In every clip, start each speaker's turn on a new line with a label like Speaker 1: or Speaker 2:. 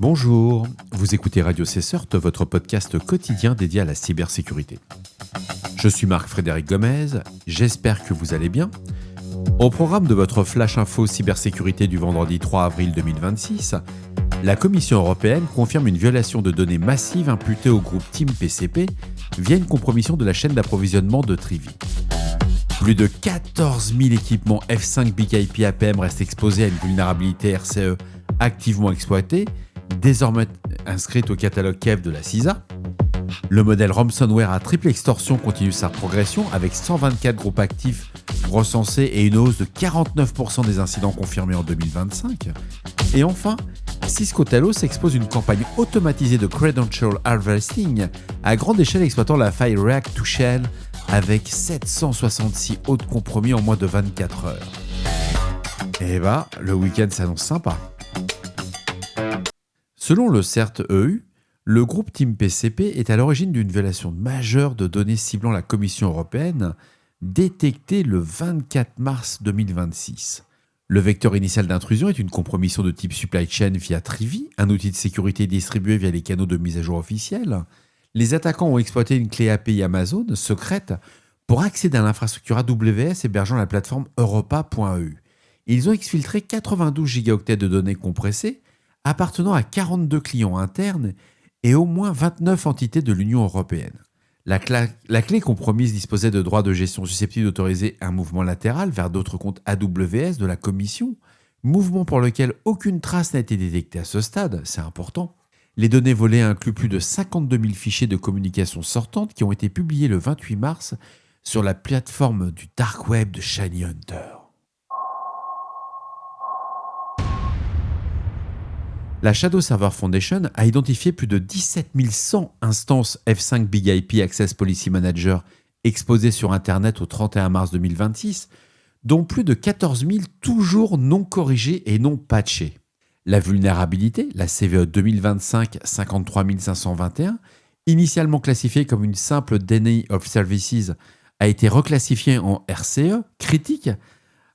Speaker 1: Bonjour, vous écoutez Radio Cessert, votre podcast quotidien dédié à la cybersécurité. Je suis Marc-Frédéric Gomez, j'espère que vous allez bien. Au programme de votre Flash Info Cybersécurité du vendredi 3 avril 2026, la Commission européenne confirme une violation de données massive imputée au groupe Team PCP via une compromission de la chaîne d'approvisionnement de Trivy. Plus de 14 000 équipements F5 Big IP APM restent exposés à une vulnérabilité RCE activement exploitée, désormais inscrite au catalogue KEV de la CISA. Le modèle ransomware à triple extorsion continue sa progression avec 124 groupes actifs recensés et une hausse de 49% des incidents confirmés en 2025. Et enfin, Cisco Talos expose une campagne automatisée de credential harvesting à grande échelle exploitant la faille React to Shell avec 766 autres compromis en moins de 24 heures. Et le week-end s'annonce sympa. Selon le CERT-EU, le groupe Team PCP est à l'origine d'une violation majeure de données ciblant la Commission européenne, détectée le 24 mars 2026. Le vecteur initial d'intrusion est une compromission de type supply chain via Trivy, un outil de sécurité distribué via les canaux de mise à jour officiels. Les attaquants ont exploité une clé API Amazon secrète pour accéder à l'infrastructure AWS hébergeant la plateforme europa.eu. Ils ont exfiltré 92 gigaoctets de données compressées appartenant à 42 clients internes et au moins 29 entités de l'Union européenne. La clé compromise disposait de droits de gestion susceptibles d'autoriser un mouvement latéral vers d'autres comptes AWS de la Commission, mouvement pour lequel aucune trace n'a été détectée à ce stade, c'est important. Les données volées incluent plus de 52 000 fichiers de communication sortantes qui ont été publiés le 28 mars sur la plateforme du Dark Web de Shiny Hunter. La Shadow Server Foundation a identifié plus de 17 100 instances F5 Big IP Access Policy Manager exposées sur Internet au 31 mars 2026, dont plus de 14 000 toujours non corrigées et non patchées. La vulnérabilité, la CVE 2025-53521, initialement classifiée comme une simple Deny of Services, a été reclassifiée en RCE, critique,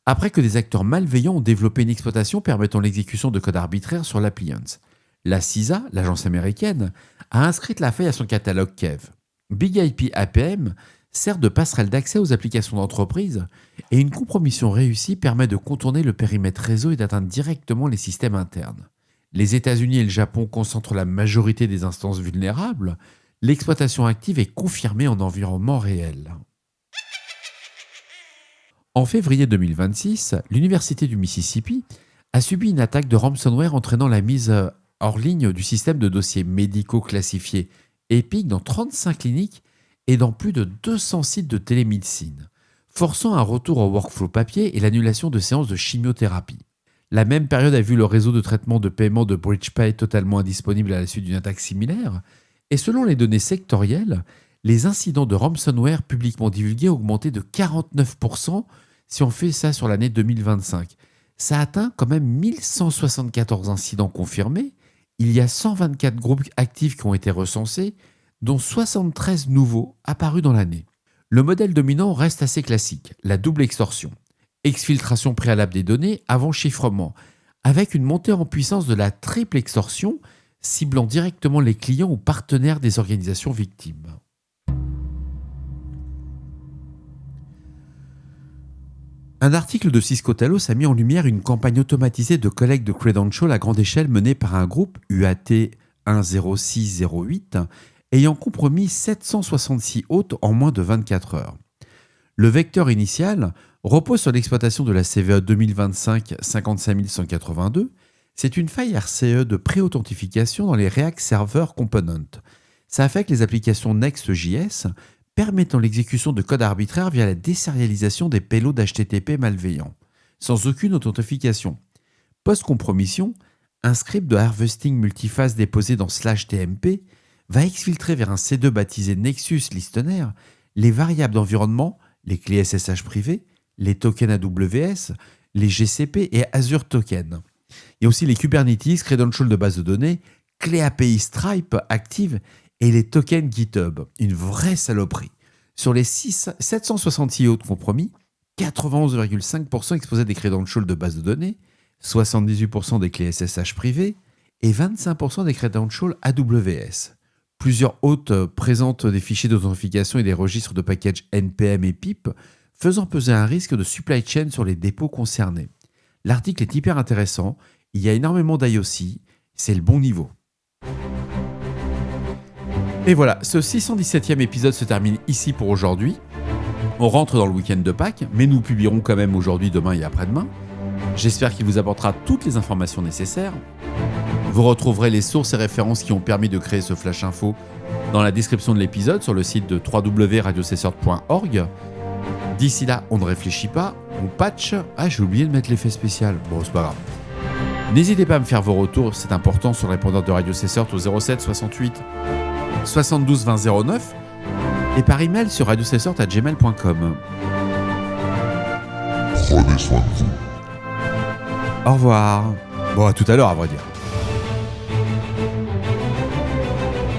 Speaker 1: après que des acteurs malveillants ont développé une exploitation permettant l'exécution de code arbitraire sur l'appliance. La CISA, l'agence américaine, a inscrit la faille à son catalogue KEV. Big IP APM sert de passerelle d'accès aux applications d'entreprise et une compromission réussie permet de contourner le périmètre réseau et d'atteindre directement les systèmes internes. Les États-Unis et le Japon concentrent la majorité des instances vulnérables. L'exploitation active est confirmée en environnement réel. En février 2026, l'Université du Mississippi a subi une attaque de ransomware entraînant la mise hors ligne du système de dossiers médicaux classifiés EPIC dans 35 cliniques et dans plus de 200 sites de télémédecine, forçant un retour au workflow papier et l'annulation de séances de chimiothérapie. La même période a vu le réseau de traitement de paiement de BridgePay totalement indisponible à la suite d'une attaque similaire, et selon les données sectorielles, les incidents de ransomware publiquement divulgués ont augmenté de 49% si on fait ça sur l'année 2025. Ça atteint quand même 1174 incidents confirmés. Il y a 124 groupes actifs qui ont été recensés, dont 73 nouveaux apparus dans l'année. Le modèle dominant reste assez classique, la double extorsion. Exfiltration préalable des données avant chiffrement, avec une montée en puissance de la triple extorsion, ciblant directement les clients ou partenaires des organisations victimes. Un article de Cisco Talos a mis en lumière une campagne automatisée de collecte de credentials à grande échelle menée par un groupe UAT 10608 ayant compromis 766 hôtes en moins de 24 heures. Le vecteur initial repose sur l'exploitation de la CVE 2025-55182. C'est une faille RCE de pré-authentification dans les React Server Components. Ça affecte les applications Next.js permettant l'exécution de codes arbitraires via la désérialisation des payloads HTTP malveillants, sans aucune authentification. Post-compromission, un script de harvesting multiphase déposé dans /tmp va exfiltrer vers un C2 baptisé Nexus Listener les variables d'environnement, les clés SSH privées, les tokens AWS, les GCP et Azure Token. Il y a aussi les Kubernetes, credentials de base de données, clés API Stripe actives et les tokens GitHub. Une vraie saloperie. Sur les 766 autres compromis, 91,5% exposaient des credentials de base de données, 78% des clés SSH privées et 25% des credentials AWS. Plusieurs hôtes présentent des fichiers d'authentification et des registres de packages NPM et PIP, faisant peser un risque de supply chain sur les dépôts concernés. L'article est hyper intéressant, il y a énormément d'IOC, c'est le bon niveau. Et voilà, ce 617e épisode se termine ici pour aujourd'hui. On rentre dans le week-end de Pâques, mais nous publierons quand même aujourd'hui, demain et après-demain. J'espère qu'il vous apportera toutes les informations nécessaires. Vous retrouverez les sources et références qui ont permis de créer ce Flash Info dans la description de l'épisode sur le site de www.radiocesseur.org. D'ici là, on ne réfléchit pas, on patch. Ah, j'ai oublié de mettre l'effet spécial. Bon, c'est pas grave. N'hésitez pas à me faire vos retours, c'est important, sur le répondeur de Radio Cesseur au 07 68 72 20 09 et par email sur radiocesseur@gmail.com.
Speaker 2: Prenez soin de vous.
Speaker 1: Au revoir. Bon, à tout à l'heure, à vrai dire.